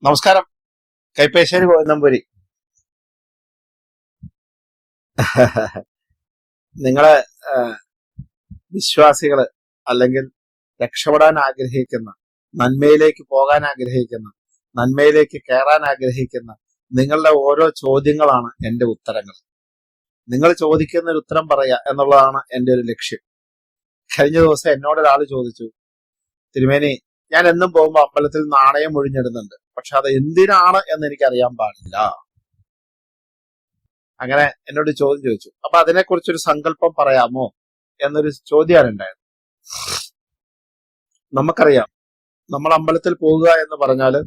നമസ്കാരം. കൈപ്പേശ്ശേരി ഗോവിന്ദമ്പുരി. നിങ്ങളെ വിശ്വാസികള് അല്ലെങ്കിൽ രക്ഷപ്പെടാൻ ആഗ്രഹിക്കുന്ന, നന്മയിലേക്ക് പോകാൻ ആഗ്രഹിക്കുന്ന, നന്മയിലേക്ക് കയറാൻ ആഗ്രഹിക്കുന്ന നിങ്ങളുടെ ഓരോ ചോദ്യങ്ങളാണ് എന്റെ ഉത്തരങ്ങൾ. നിങ്ങൾ ചോദിക്കുന്ന ഒരു ഉത്തരം പറയുക എന്നുള്ളതാണ് എന്റെ ഒരു ലക്ഷ്യം. കഴിഞ്ഞ ദിവസം എന്നോടൊരാൾ ചോദിച്ചു, തിരുമേനി, ഞാൻ എന്നും പോകുമ്പോ അമ്പലത്തിൽ നാണയം ഒഴിഞ്ഞിടുന്നുണ്ട്, പക്ഷെ അത് എന്തിനാണ് എന്ന് എനിക്ക് അറിയാൻ പാടില്ല. അങ്ങനെ എന്നോട് ചോദ്യം ചോദിച്ചു. അപ്പൊ അതിനെക്കുറിച്ചൊരു സങ്കല്പം പറയാമോ എന്നൊരു ചോദ്യമാണ് ഉണ്ടായത്. നമുക്കറിയാം, നമ്മൾ അമ്പലത്തിൽ പോകുക എന്ന് പറഞ്ഞാല്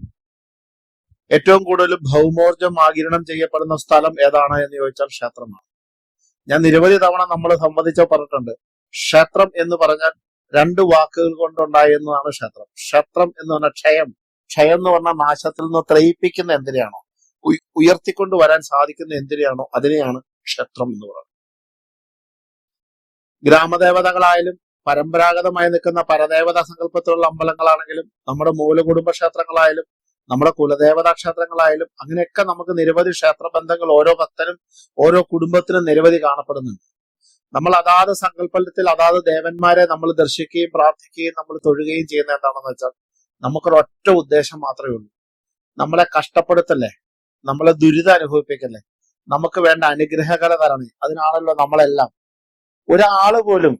ഏറ്റവും കൂടുതൽ ഭൗമോർജം ആഗിരണം ചെയ്യപ്പെടുന്ന സ്ഥലം ഏതാണ് എന്ന് ചോദിച്ചാൽ ക്ഷേത്രമാണ്. ഞാൻ നിരവധി തവണ നമ്മൾ സംബന്ധിച്ചോ പറഞ്ഞിട്ടുണ്ട്. ക്ഷേത്രം എന്ന് പറഞ്ഞാൽ രണ്ട് വാക്കുകൾ കൊണ്ടുണ്ടായിരുന്നതാണ് ക്ഷേത്രം. ക്ഷേത്രം എന്ന് പറഞ്ഞാൽ ക്ഷയം. ക്ഷയം എന്ന് പറഞ്ഞാൽ നാശത്തിൽ നിന്ന് ത്രയിപ്പിക്കുന്ന എന്തിനെയാണോ, ഉയർത്തിക്കൊണ്ട് വരാൻ സാധിക്കുന്ന എന്തിനെയാണോ അതിനെയാണ് ക്ഷേത്രം എന്ന് പറയുന്നത്. ഗ്രാമദേവതകളായാലും പരമ്പരാഗതമായി നിൽക്കുന്ന പരദേവതാ സങ്കല്പത്തിലുള്ള അമ്പലങ്ങളാണെങ്കിലും നമ്മുടെ മൂലകുടുംബ ക്ഷേത്രങ്ങളായാലും നമ്മുടെ കുലദേവതാ ക്ഷേത്രങ്ങളായാലും അങ്ങനെയൊക്കെ നമുക്ക് നിരവധി ക്ഷേത്ര ബന്ധങ്ങൾ ഓരോ ഭക്തനും ഓരോ കുടുംബത്തിനും നിരവധി കാണപ്പെടുന്നുണ്ട്. നമ്മൾ അതാത് സങ്കല്പത്തിൽ അതാത് ദേവന്മാരെ നമ്മൾ ദർശിക്കുകയും പ്രാർത്ഥിക്കുകയും നമ്മൾ തൊഴുകയും ചെയ്യുന്ന എന്താണെന്ന് വെച്ചാൽ നമുക്കൊരൊറ്റ ഉദ്ദേശം മാത്രമേ ഉള്ളൂ. നമ്മളെ കഷ്ടപ്പെടുത്തല്ലേ, നമ്മളെ ദുരിതം അനുഭവിപ്പിക്കല്ലേ, നമുക്ക് വേണ്ട അനുഗ്രഹകര തരണേ. അതിനാണല്ലോ നമ്മളെല്ലാം. ഒരാള് പോലും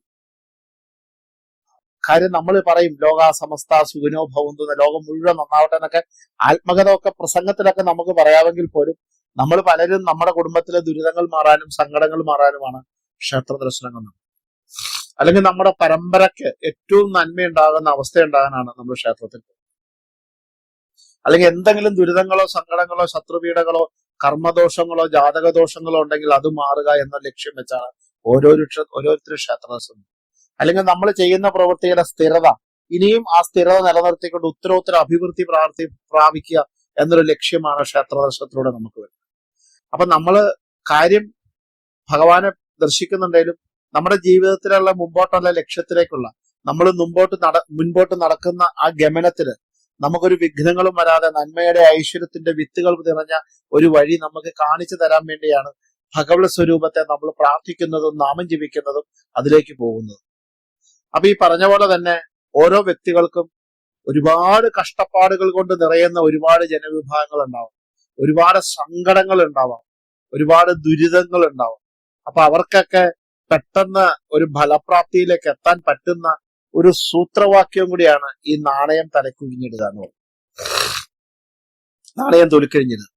കാര്യം നമ്മൾ പറയും ലോകാസമസ്ത സുഖിനോ ഭവന്തു, ലോകം മുഴുവൻ നന്നാവട്ടെ എന്നൊക്കെ ആത്മകഥ ഒക്കെ പ്രസംഗത്തിലൊക്കെ നമുക്ക് പറയാമെങ്കിൽ പോലും നമ്മൾ പലരും നമ്മുടെ കുടുംബത്തിലെ ദുരിതങ്ങൾ മാറാനും സങ്കടങ്ങൾ മാറാനുമാണ് ക്ഷേത്ര ദർശനങ്ങൾ. അല്ലെങ്കിൽ നമ്മുടെ പരമ്പരയ്ക്ക് ഏറ്റവും നന്മയുണ്ടാകുന്ന അവസ്ഥ ഉണ്ടാകാനാണ് നമ്മൾ ക്ഷേത്രത്തിൽ പോകുന്നത്. അല്ലെങ്കിൽ എന്തെങ്കിലും ദുരിതങ്ങളോ സങ്കടങ്ങളോ ശത്രുപീഠകളോ കർമ്മദോഷങ്ങളോ ജാതകദോഷങ്ങളോ ഉണ്ടെങ്കിൽ അത് മാറുക എന്ന ലക്ഷ്യം വെച്ചാണ് ഓരോരുത്തരും ക്ഷേത്ര ദർശനം. അല്ലെങ്കിൽ നമ്മൾ ചെയ്യുന്ന പ്രവൃത്തിയുടെ സ്ഥിരത, ഇനിയും ആ സ്ഥിരത നിലനിർത്തിക്കൊണ്ട് ഉത്തരോത്തര അഭിവൃദ്ധി പ്രാപിക്കുക എന്നൊരു ലക്ഷ്യമാണ് ക്ഷേത്ര ദർശനത്തിലൂടെ നമുക്ക് വരുന്നത്. അപ്പൊ നമ്മള് കാര്യം ഭഗവാനെ ദർശിക്കുന്നുണ്ടെങ്കിലും നമ്മുടെ ജീവിതത്തിലുള്ള മുമ്പോട്ടുള്ള ലക്ഷ്യത്തിലേക്കുള്ള നമ്മൾ മുൻപോട്ട് നടക്കുന്ന ആ ഗമനത്തിന് നമുക്കൊരു വിഘ്നങ്ങളും വരാതെ നന്മയുടെ ഐശ്വര്യത്തിന്റെ വിത്തുകൾ നിറഞ്ഞ ഒരു വഴി നമുക്ക് കാണിച്ചു തരാൻ വേണ്ടിയാണ് ഭഗവത് സ്വരൂപത്തെ നമ്മൾ പ്രാർത്ഥിക്കുന്നതും നാമം ജപിക്കുന്നതും അതിലേക്ക് പോകുന്നതും. അപ്പൊ ഈ പറഞ്ഞ പോലെ തന്നെ ഓരോ വ്യക്തികൾക്കും ഒരുപാട് കഷ്ടപ്പാടുകൾ കൊണ്ട് നിറയുന്ന ഒരുപാട് ജനവിഭാഗങ്ങൾ ഉണ്ടാവും, ഒരുപാട് സങ്കടങ്ങൾ ഉണ്ടാവാം, ഒരുപാട് ദുരിതങ്ങൾ ഉണ്ടാവും. അപ്പൊ അവർക്കൊക്കെ പെട്ടെന്ന് ഒരു ഫലപ്രാപ്തിയിലേക്ക് എത്താൻ പറ്റുന്ന ഒരു സൂത്രവാക്യം കൂടിയാണ് ഈ നാണയം തലക്കുഴിഞ്ഞിടുക എന്ന് പറയുന്നത്. നാണയം തൊലിക്കഴിഞ്ഞിടുക.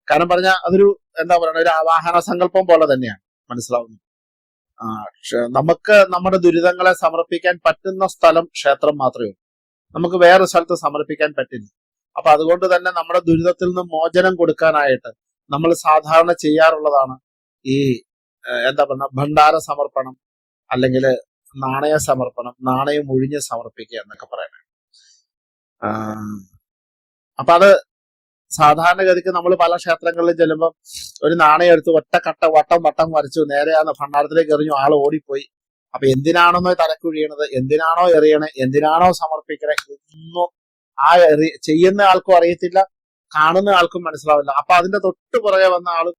കാരണം പറഞ്ഞാൽ അതൊരു എന്താ പറയുക, ഒരു ആവാഹന സങ്കല്പം പോലെ തന്നെയാണ്. മനസ്സിലാവുന്നു. നമുക്ക് നമ്മുടെ ദുരിതങ്ങളെ സമർപ്പിക്കാൻ പറ്റുന്ന സ്ഥലം ക്ഷേത്രം മാത്രമേ ഉള്ളൂ. നമുക്ക് വേറെ സ്ഥലത്ത് സമർപ്പിക്കാൻ പറ്റില്ല. അപ്പൊ അതുകൊണ്ട് തന്നെ നമ്മുടെ ദുരിതത്തിൽ നിന്ന് മോചനം കൊടുക്കാനായിട്ട് നമ്മൾ സാധാരണ ചെയ്യാറുള്ളതാണ് ഈ എന്താ പറയുക, ഭണ്ഡാര സമർപ്പണം, അല്ലെങ്കിൽ നാണയ സമർപ്പണം, നാണയം ഒഴിഞ്ഞ് സമർപ്പിക്കുക എന്നൊക്കെ പറയുന്നത്. അപ്പൊ അത് സാധാരണഗതിക്ക് നമ്മൾ പല ക്ഷേത്രങ്ങളിലും ചെല്ലുമ്പോൾ ഒരു നാണയം എടുത്ത് ഒറ്റക്കട്ട വട്ടം വരച്ചു നേരെ ആ ഭണ്ഡാരത്തിലേക്ക് എറിഞ്ഞു, ആൾ ഓടിപ്പോയി. അപ്പൊ എന്തിനാണെന്നോ തലക്കുഴിയണത്, എന്തിനാണോ എറിയണേ, എന്തിനാണോ സമർപ്പിക്കണേ, ഇതൊന്നും ആ ചെയ്യുന്ന ആൾക്കും അറിയത്തില്ല, കാണുന്ന ആൾക്കും മനസ്സിലാവില്ല. അപ്പൊ അതിന്റെ തൊട്ട് പുറകെ വന്ന ആള്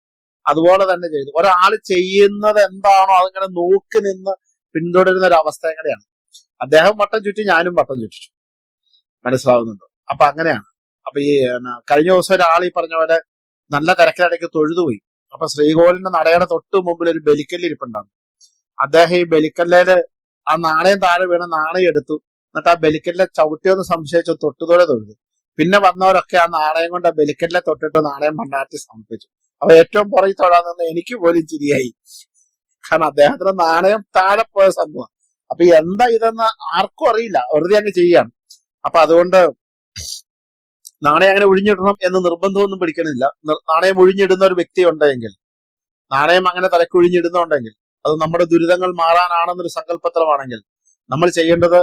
അതുപോലെ തന്നെ ചെയ്തു. ഒരാൾ ചെയ്യുന്നത് എന്താണോ അതിങ്ങനെ നോക്കി നിന്ന് പിന്തുടരുന്ന ഒരു അവസ്ഥ എങ്ങനെയാണ്. അദ്ദേഹം വട്ടം ചുറ്റി, ഞാനും വട്ടം ചുറ്റിച്ചു. മനസ്സിലാവുന്നുണ്ടോ? അപ്പൊ അങ്ങനെയാണ്. അപ്പൊ ഈ കഴിഞ്ഞ ദിവസം ഒരാൾ ഈ പറഞ്ഞ പോലെ നല്ല തിരക്കിനിടയ്ക്ക് തൊഴുതുപോയി. അപ്പൊ ശ്രീകോവിലിന്റെ നടയുടെ തൊട്ട് മുമ്പിൽ ഒരു ബലിക്കല്ല് ഇരിപ്പുണ്ടാകും. അദ്ദേഹം ഈ ബലിക്കല്ലേല് ആ നാണയം താഴെ വീണ നാണയം എടുത്തു, എന്നിട്ട് ആ ബലിക്കല്ലെ ചവിട്ടിയൊന്ന് സംശയിച്ചു തൊട്ടുതോടെ തൊഴുതു. പിന്നെ വന്നവരൊക്കെ ആ നാണയം കൊണ്ട് ആ ബലിക്കല്ലെ തൊട്ടിട്ട് നാണയം ഭണ്ഡാരത്തിൽ സമർപ്പിച്ചു. അപ്പൊ ഏറ്റവും പുറകെ തൊഴാൻ നിന്ന് എനിക്ക് പോലും ചിരിയായി. കാരണം അദ്ദേഹത്തിന് നാണയം താഴെ പോയ സംഭവം. അപ്പൊ എന്താ ഇതെന്ന് ആർക്കും അറിയില്ല, വെറുതെ അങ്ങ് ചെയ്യാണ്. അപ്പൊ അതുകൊണ്ട് നാണയം അങ്ങനെ ഒഴിഞ്ഞിടണം എന്ന് നിർബന്ധമൊന്നും പിടിക്കണില്ല. നാണയം ഒഴിഞ്ഞിടുന്ന ഒരു വ്യക്തി ഉണ്ടെങ്കിൽ, നാണയം അങ്ങനെ തലക്കൊഴിഞ്ഞിടുന്നുണ്ടെങ്കിൽ, അത് നമ്മുടെ ദുരിതങ്ങൾ മാറാനാണെന്നൊരു സങ്കല്പത്തിലാണെങ്കിൽ നമ്മൾ ചെയ്യേണ്ടത്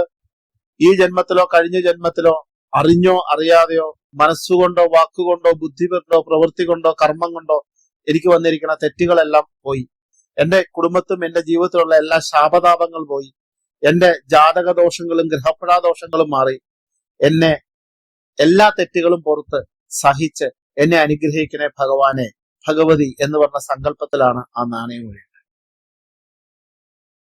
ഈ ജന്മത്തിലോ കഴിഞ്ഞ ജന്മത്തിലോ അറിഞ്ഞോ അറിയാതെയോ മനസ്സുകൊണ്ടോ വാക്കുകൊണ്ടോ ബുദ്ധി കൊണ്ടോ പ്രവൃത്തി കൊണ്ടോ കർമ്മം കൊണ്ടോ എനിക്ക് വന്നിരിക്കുന്ന തെറ്റുകളെല്ലാം പോയി. എന്റെ കുടുംബത്തും എന്റെ ജീവിതത്തിലുള്ള എല്ലാ ശാപതാപങ്ങൾ പോയി. എന്റെ ജാതകദോഷങ്ങളും ഗ്രഹപ്രാദോഷങ്ങളും മാറി. എന്നെ എല്ലാ തെറ്റുകളും പുറത്ത് സഹിച്ച് എന്നെ അനുഗ്രഹിക്കണേ ഭഗവാനെ, ഭഗവതി എന്ന് പറഞ്ഞ സങ്കല്പത്തിലാണ് ആ നാണയം ഒഴിയുന്നത്.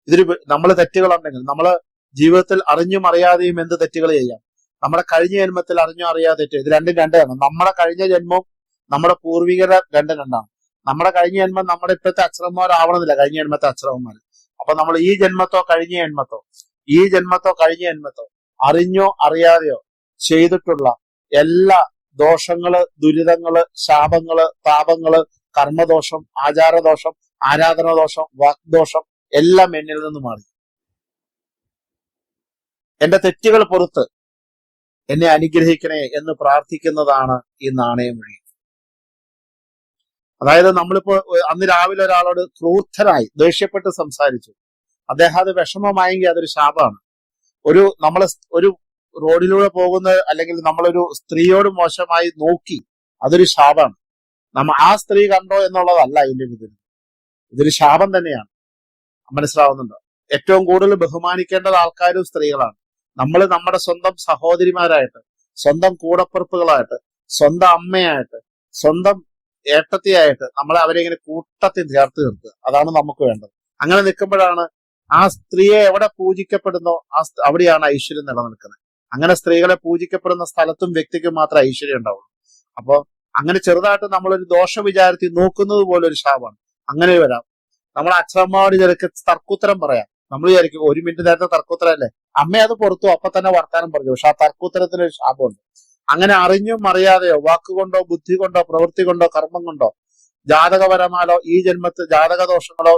ഇതിൽ നമ്മൾ തെറ്റുകളുണ്ടെങ്കിൽ, നമ്മള് ജീവിതത്തിൽ അറിഞ്ഞും അറിയാതെയും എന്ത് തെറ്റുകൾ ചെയ്യാം. നമ്മുടെ കഴിഞ്ഞ ജന്മത്തിൽ അറിഞ്ഞോ അറിയാതെ തെറ്റ്, ഇത് രണ്ടും രണ്ടാണ്. നമ്മുടെ കഴിഞ്ഞ ജന്മവും നമ്മുടെ പൂർവികരുടെ രണ്ടും രണ്ടാണ്. നമ്മുടെ കഴിഞ്ഞ ജന്മം നമ്മുടെ ഇപ്പോഴത്തെ അച്ഛനമ്മമാരാവണമെന്നില്ല കഴിഞ്ഞ ജന്മത്തെ അച്ഛനമ്മമാർ. അപ്പൊ നമ്മൾ ഈ ജന്മത്തോ കഴിഞ്ഞ ജന്മത്തോ അറിഞ്ഞോ അറിയാതെയോ ചെയ്തിട്ടുള്ള എല്ലാ ദോഷങ്ങള്, ദുരിതങ്ങള്, ശാപങ്ങള്, താപങ്ങള്, കർമ്മദോഷം, ആചാരദോഷം, ആരാധനാദോഷം, വാഗ്ദോഷം എല്ലാം എന്നിൽ നിന്ന് മാറി. എന്റെ തെറ്റുകൾ പുറത്ത് എന്നെ അനുഗ്രഹിക്കണേ എന്ന് പ്രാർത്ഥിക്കുന്നതാണ് ഈ നാണയം വഴി. അതായത് നമ്മളിപ്പോ അന്ന് രാവിലെ ഒരാളോട് ക്രൂദ്ധനായി ദേഷ്യപ്പെട്ട് സംസാരിച്ചു, അദ്ദേഹം അത് വിഷമമായെങ്കിൽ അതൊരു ശാപമാണ്. ഒരു റോഡിലൂടെ പോകുന്ന, അല്ലെങ്കിൽ നമ്മളൊരു സ്ത്രീയോട് മോശമായി നോക്കി, അതൊരു ശാപമാണ്. ആ സ്ത്രീ കണ്ടോ എന്നുള്ളതല്ല ഇതിന്റെ ഇതൊരു ശാപം തന്നെയാണ്. മനസ്സിലാവുന്നുണ്ടോ? ഏറ്റവും കൂടുതൽ ബഹുമാനിക്കേണ്ടത് ആൾക്കാരും സ്ത്രീകളാണ്. നമ്മൾ നമ്മുടെ സ്വന്തം സഹോദരിമാരായിട്ട്, സ്വന്തം കൂടപ്പിറപ്പുകളായിട്ട്, സ്വന്തം അമ്മയായിട്ട്, സ്വന്തം ഏട്ടത്തിയായിട്ട് നമ്മളെ അവരെ ഇങ്ങനെ കൂട്ടത്തിൽ ചേർത്ത് നിർത്തുക. അതാണ് നമുക്ക് വേണ്ടത്. അങ്ങനെ നിൽക്കുമ്പോഴാണ് ആ സ്ത്രീയെ എവിടെ പൂജിക്കപ്പെടുന്നോ അവിടെയാണ് ഐശ്വര്യം നിലനിൽക്കുന്നത്. അങ്ങനെ സ്ത്രീകളെ പൂജിക്കപ്പെടുന്ന സ്ഥലത്തും വ്യക്തിക്കും മാത്രമേ ഐശ്വര്യം ഉണ്ടാവുള്ളൂ. അപ്പൊ അങ്ങനെ ചെറുതായിട്ട് നമ്മളൊരു ദോഷ വിചാരത്തിൽ നോക്കുന്നത് പോലെ ഒരു ശാപമാണ്. അങ്ങനെ വരാം. നമ്മളെ അച്ഛനമ്മയോട് ചിലക്ക് തർക്കുത്തരം പറയാം. നമ്മൾ വിചാരിക്കും 1 മിനിറ്റ് നേരത്തെ തർക്കുത്തരല്ലേ, അമ്മ അത് പുറത്തു അപ്പൊ തന്നെ വർത്താനം പറഞ്ഞു. പക്ഷെ ആ തർക്കുത്തരത്തിന് ഒരു ശാപമുണ്ട്. അങ്ങനെ അറിഞ്ഞും അറിയാതെയോ, വാക്കുകൊണ്ടോ ബുദ്ധി കൊണ്ടോ പ്രവൃത്തി കൊണ്ടോ കർമ്മം കൊണ്ടോ, ജാതകപരമാലോ ഈ ജന്മത്തിൽ ജാതകദോഷങ്ങളോ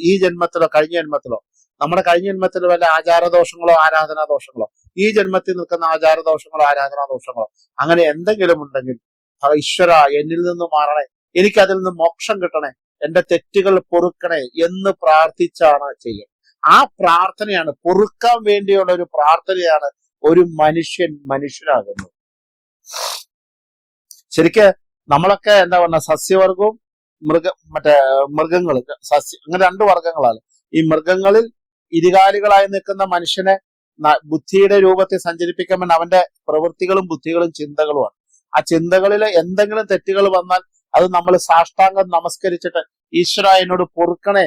ഈ ജന്മത്തിലോ കഴിഞ്ഞ ജന്മത്തിലോ, നമ്മുടെ കഴിഞ്ഞ ജന്മത്തിൽ വല്ല ആചാരദോഷങ്ങളോ ആരാധനാദോഷങ്ങളോ, ഈ ജന്മത്തിൽ നിൽക്കുന്ന ആചാരദോഷങ്ങളോ ആരാധനാദോഷങ്ങളോ, അങ്ങനെ എന്തെങ്കിലും ഉണ്ടെങ്കിൽ ഈശ്വര എന്നിൽ നിന്ന് മാറണേ, എനിക്കതിൽ നിന്ന് മോക്ഷം കിട്ടണേ, എന്റെ തെറ്റുകൾ പൊറുക്കണേ എന്ന് പ്രാർത്ഥിച്ചാണ് ചെയ്യുക. ആ പ്രാർത്ഥനയാണ്, പൊറുക്കാൻ വേണ്ടിയുള്ള ഒരു പ്രാർത്ഥനയാണ് ഒരു മനുഷ്യനാകുന്നത്. ശരിക്ക് നമ്മളൊക്കെ എന്താ പറഞ്ഞ സസ്യവർഗവും മൃഗങ്ങള് അങ്ങനെ 2 വർഗങ്ങളാണ്. ഈ മൃഗങ്ങളിൽ ഇരുകാലികളായി നിൽക്കുന്ന മനുഷ്യനെ ബുദ്ധിയുടെ രൂപത്തിൽ സഞ്ചരിപ്പിക്കുമ്പോൾ അവന്റെ പ്രവൃത്തികളും ബുദ്ധികളും ചിന്തകളുമാണ്. ആ ചിന്തകളിൽ എന്തെങ്കിലും തെറ്റുകൾ വന്നാൽ അത് നമ്മൾ സാഷ്ടാംഗം നമസ്കരിച്ചിട്ട് ഈശ്വര എന്നോട് പൊറുക്കണേ,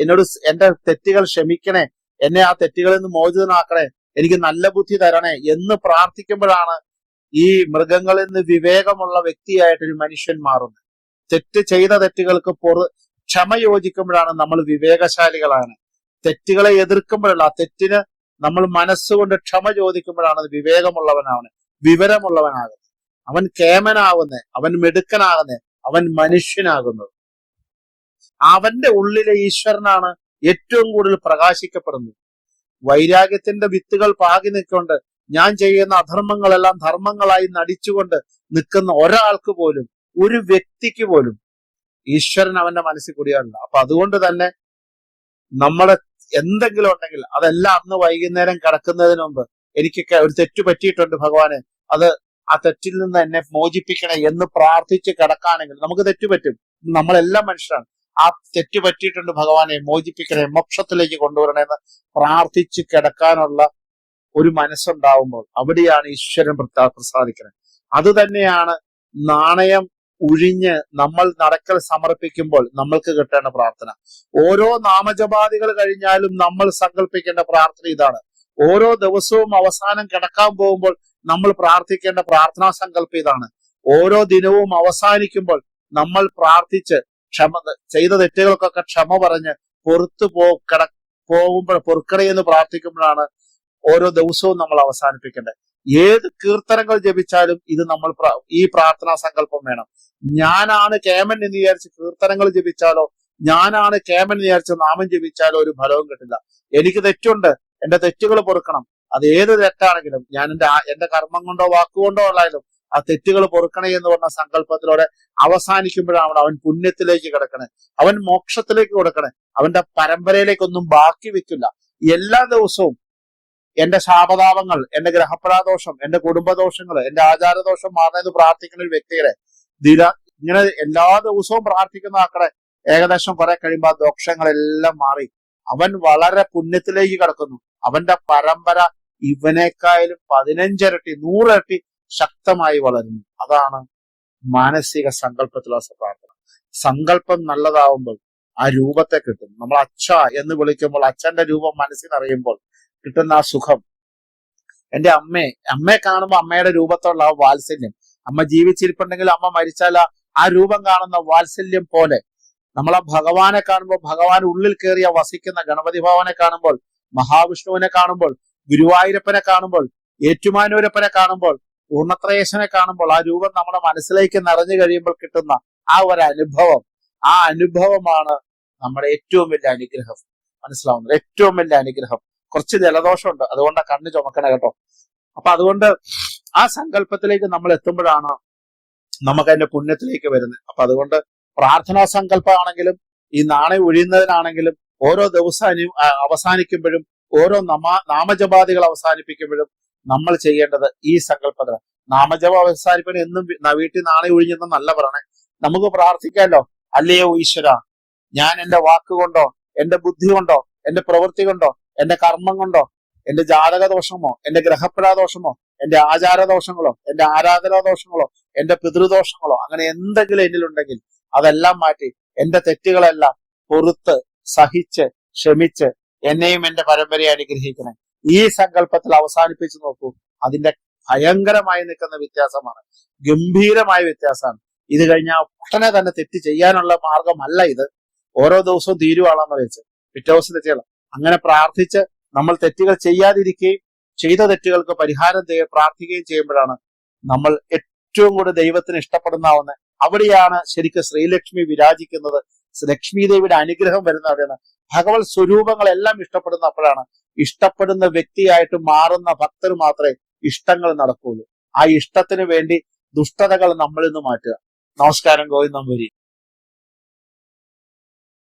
എന്നോട് എന്റെ തെറ്റുകൾ ക്ഷമിക്കണേ, എന്നെ ആ തെറ്റുകളിൽ നിന്ന് മോചിതനാക്കണേ, എനിക്ക് നല്ല ബുദ്ധി തരണേ എന്ന് പ്രാർത്ഥിക്കുമ്പോഴാണ് ഈ മൃഗങ്ങളിൽ നിന്ന് വിവേകമുള്ള വ്യക്തിയായിട്ട് ഒരു മനുഷ്യൻ മാറുന്നത്. ചെയ്ത തെറ്റുകൾക്ക് ക്ഷമ യോജിക്കുമ്പോഴാണ് നമ്മൾ വിവേകശാലികളാണ്. തെറ്റുകളെ എതിർക്കുമ്പോഴല്ല, ആ തെറ്റിന് നമ്മൾ മനസ്സുകൊണ്ട് ക്ഷമ ചോദിക്കുമ്പോഴാണ് വിവേകമുള്ളവനാണ്, വിവരമുള്ളവനാകുന്നത്, അവൻ കേമനാകുന്നേ, അവൻ മിടുക്കനാകുന്നേ, അവൻ മനുഷ്യനാകുന്നത്. അവന്റെ ഉള്ളിലെ ഈശ്വരനാണ് ഏറ്റവും കൂടുതൽ പ്രകാശിക്കപ്പെടുന്നത്. വൈരാഗ്യത്തിന്റെ വിത്തുകൾ പാകി നിൽക്കൊണ്ട് ഞാൻ ചെയ്യുന്ന അധർമ്മങ്ങളെല്ലാം ധർമ്മങ്ങളായി നടിച്ചുകൊണ്ട് നിൽക്കുന്ന ഒരാൾക്ക് പോലും, ഒരു വ്യക്തിക്ക് പോലും ഈശ്വരൻ അവന്റെ മനസ്സിൽ കുടിയാറില്ല. അപ്പൊ അതുകൊണ്ട് തന്നെ നമ്മളെ എന്തെങ്കിലും ഉണ്ടെങ്കിൽ അതെല്ലാം അന്ന് വൈകുന്നേരം കിടക്കുന്നതിന് മുമ്പ് എനിക്കൊക്കെ ഒരു തെറ്റ് പറ്റിയിട്ടുണ്ട് ഭഗവാനെ, ആ തെറ്റിൽ നിന്ന് എന്നെ മോചിപ്പിക്കണേ എന്ന് പ്രാർത്ഥിച്ച് കിടക്കാണെങ്കിൽ നമുക്ക് തെറ്റുപറ്റും. നമ്മളെല്ലാം മനുഷ്യരാണ്. ആ തെറ്റ് പറ്റിയിട്ടുണ്ട് ഭഗവാനെ മോചിപ്പിക്കണേ, മോക്ഷത്തിലേക്ക് കൊണ്ടുവരണേന്ന് പ്രാർത്ഥിച്ച് കിടക്കാനുള്ള ഒരു മനസ്സുണ്ടാവുമ്പോൾ അവിടെയാണ് ഈശ്വരൻ പ്രസാദിക്കുന്നത്. അത് തന്നെയാണ് നാണയം ഉഴിഞ്ഞ് നമ്മൾ നടക്കൽ സമർപ്പിക്കുമ്പോൾ നമ്മൾക്ക് കിട്ടേണ്ട പ്രാർത്ഥന. ഓരോ നാമജപാദികൾ കഴിഞ്ഞാലും നമ്മൾ സങ്കല്പിക്കേണ്ട പ്രാർത്ഥന ഇതാണ്. ഓരോ ദിവസവും അവസാനം കിടക്കാൻ പോകുമ്പോൾ നമ്മൾ പ്രാർത്ഥിക്കേണ്ട പ്രാർത്ഥനാ സങ്കല്പം ഇതാണ്. ഓരോ ദിനവും അവസാനിക്കുമ്പോൾ നമ്മൾ പ്രാർത്ഥിച്ച് ചെയ്ത തെറ്റുകൾക്കൊക്കെ ക്ഷമ പറഞ്ഞ് പുറത്തു പോകുമ്പോൾ പൊറുക്കണേ എന്ന് പ്രാർത്ഥിക്കുമ്പോഴാണ് ഓരോ ദിവസവും നമ്മൾ അവസാനിപ്പിക്കേണ്ടത്. ഏത് കീർത്തനങ്ങൾ ജപിച്ചാലും ഇത് നമ്മൾ ഈ പ്രാർത്ഥനാ സങ്കല്പം വേണം. ഞാനാണ് കേമൻ എന്ന് വിചാരിച്ച് കീർത്തനങ്ങൾ ജപിച്ചാലോ, ഞാനാണ് കേമൻ എന്ന് വിചാരിച്ച് നാമം ജപിച്ചാലോ ഒരു ഫലവും കിട്ടില്ല. എനിക്ക് തെറ്റുണ്ട്, എന്റെ തെറ്റുകൾ പൊറുക്കണം. അത് ഏത് തെറ്റാണെങ്കിലും ഞാൻ എന്റെ കർമ്മം കൊണ്ടോ വാക്കുകൊണ്ടോ ഉള്ളായാലും ആ തെറ്റുകൾ പൊറുക്കണേ എന്ന് പറഞ്ഞ സങ്കല്പത്തിലൂടെ അവസാനിക്കുമ്പോഴാണ് അവൻ പുണ്യത്തിലേക്ക് കിടക്കണേ, അവൻ മോക്ഷത്തിലേക്ക് കൊടുക്കണേ, അവന്റെ പരമ്പരയിലേക്കൊന്നും ബാക്കി വെക്കില്ല. എല്ലാ ദിവസവും എന്റെ ശാപതാപങ്ങൾ, എന്റെ ഗ്രഹപ്രാദോഷം, എന്റെ കുടുംബദോഷങ്ങൾ, എന്റെ ആചാരദോഷം മാറുന്നത് പ്രാർത്ഥിക്കുന്ന ഒരു വ്യക്തിയുടെ ഇങ്ങനെ എല്ലാ ദിവസവും പ്രാർത്ഥിക്കുന്ന ആക്കളെ ഏകദേശം കുറെ കഴിയുമ്പോൾ ആ ദോഷങ്ങളെല്ലാം മാറി അവൻ വളരെ പുണ്യത്തിലേക്ക് കിടക്കുന്നു. അവന്റെ പരമ്പര ഇവനേക്കായാലും 15 ഇരട്ടി 100 ഇരട്ടി ശക്തമായി വളരുന്നു. അതാണ് മാനസിക സങ്കല്പത്തിലുള്ള പ്രാർത്ഥന. സങ്കല്പം നല്ലതാവുമ്പോൾ ആ രൂപത്തെ കിട്ടും. നമ്മൾ അച്ഛ എന്ന് വിളിക്കുമ്പോൾ അച്ഛന്റെ രൂപം മനസ്സിനറിയുമ്പോൾ കിട്ടുന്ന ആ സുഖം. എന്റെ അമ്മയെ കാണുമ്പോൾ അമ്മയുടെ രൂപത്തോടുള്ള ആ വാത്സല്യം, അമ്മ ജീവിച്ചിരിപ്പുണ്ടെങ്കിൽ അമ്മ മരിച്ചാൽ ആ രൂപം കാണുന്ന വാത്സല്യം പോലെ നമ്മളെ ഭഗവാനെ കാണുമ്പോൾ, ഭഗവാൻ ഉള്ളിൽ കയറിയ വസിക്കുന്ന ഗണപതി ഭവനെ കാണുമ്പോൾ, മഹാവിഷ്ണുവിനെ കാണുമ്പോൾ, ഗുരുവായൂരപ്പനെ കാണുമ്പോൾ, ഏറ്റുമാനൂരപ്പനെ കാണുമ്പോൾ, പൂർണ്ണത്രയേശനെ കാണുമ്പോൾ ആ രൂപം നമ്മുടെ മനസ്സിലേക്ക് നിറഞ്ഞു കഴിയുമ്പോൾ കിട്ടുന്ന ആ ഒരു അനുഭവം, ആ അനുഭവമാണ് നമ്മുടെ ഏറ്റവും വലിയ അനുഗ്രഹം. മനസ്സിലാവുന്നത്? ഏറ്റവും വലിയ അനുഗ്രഹം. കുറച്ച് ജലദോഷമുണ്ട്, അതുകൊണ്ട് കണ്ണ് ചുമക്കണ കേട്ടോ. അപ്പൊ അതുകൊണ്ട് ആ സങ്കല്പത്തിലേക്ക് നമ്മൾ എത്തുമ്പോഴാണ് നമുക്ക് അതിന്റെ പുണ്യത്തിലേക്ക് വരുന്നത്. അപ്പൊ അതുകൊണ്ട് പ്രാർത്ഥനാ സങ്കല്പമാണെങ്കിലും ഈ നാണയം ഒഴിയുന്നതിനാണെങ്കിലും ഓരോ ദിവസം അവസാനിക്കുമ്പോഴും ഓരോ നാമജപാദികൾ അവസാനിപ്പിക്കുമ്പോഴും നമ്മൾ ചെയ്യേണ്ടത് ഈ സങ്കല്പത്തിന്. നാമജപം അവസാനിപ്പിക്കാൻ എന്നും വീട്ടിൽ നാണയം ഒഴിഞ്ഞെന്നല്ല പറയണേ. നമുക്ക് പ്രാർത്ഥിക്കാമല്ലോ, അല്ലയോ ഈശ്വര, ഞാൻ എന്റെ വാക്കുകൊണ്ടോ എന്റെ ബുദ്ധി കൊണ്ടോ എന്റെ പ്രവൃത്തി കൊണ്ടോ എന്റെ കർമ്മം കൊണ്ടോ എന്റെ ജാതക ദോഷമോ എന്റെ ഗ്രഹപ്രാദോഷമോ എന്റെ ആചാരദോഷങ്ങളോ എന്റെ ആരാധനാദോഷങ്ങളോ എന്റെ പിതൃദോഷങ്ങളോ അങ്ങനെ എന്തെങ്കിലും എന്നിലുണ്ടെങ്കിൽ അതെല്ലാം മാറ്റി എന്റെ തെറ്റുകളെല്ലാം പൊറുത്ത് സഹിച്ച് ക്ഷമിച്ച് എന്നെയും എന്റെ പരമ്പരയെ അനുഗ്രഹിക്കണേ. ഈ സങ്കല്പത്തിൽ അവസാനിപ്പിച്ചു നോക്കൂ. അതിന്റെ ഭയങ്കരമായി നിൽക്കുന്ന വ്യത്യാസമാണ്, ഗംഭീരമായ വ്യത്യാസമാണ്. ഇത് കഴിഞ്ഞാൽ ഉടനെ തന്നെ തെറ്റ് ചെയ്യാനുള്ള മാർഗമല്ല ഇത്. ഓരോ ദിവസവും തീരുവാണെന്ന് വെച്ച് പിറ്റേ ദിവസം തെറ്റുകൾ അങ്ങനെ പ്രാർത്ഥിച്ച് നമ്മൾ തെറ്റുകൾ ചെയ്യാതിരിക്കുകയും ചെയ്ത തെറ്റുകൾക്ക് പരിഹാരം പ്രാർത്ഥിക്കുകയും ചെയ്യുമ്പോഴാണ് നമ്മൾ ഏറ്റവും കൂടുതൽ ദൈവത്തിന് ഇഷ്ടപ്പെടുന്നാവുന്നത്. അവിടെയാണ് ശരിക്കും ശ്രീലക്ഷ്മി വിരാജിക്കുന്നത്. ലക്ഷ്മി ദേവിയുടെ അനുഗ്രഹം വരുന്ന അവിടെയാണ്. ഭഗവത് സ്വരൂപങ്ങളെല്ലാം ഇഷ്ടപ്പെടുന്ന അപ്പോഴാണ്. ഇഷ്ടപ്പെടുന്ന വ്യക്തിയായിട്ട് മാറുന്ന ഭക്തർ മാത്രമേ ഇഷ്ടങ്ങൾ നടക്കുകയുള്ളൂ. ആ ഇഷ്ടത്തിന് വേണ്ടി ദുഷ്ടതകൾ നമ്മളിൽ നിന്ന് മാറ്റുക. നമസ്കാരം. ഗോവിന്ദം വരി.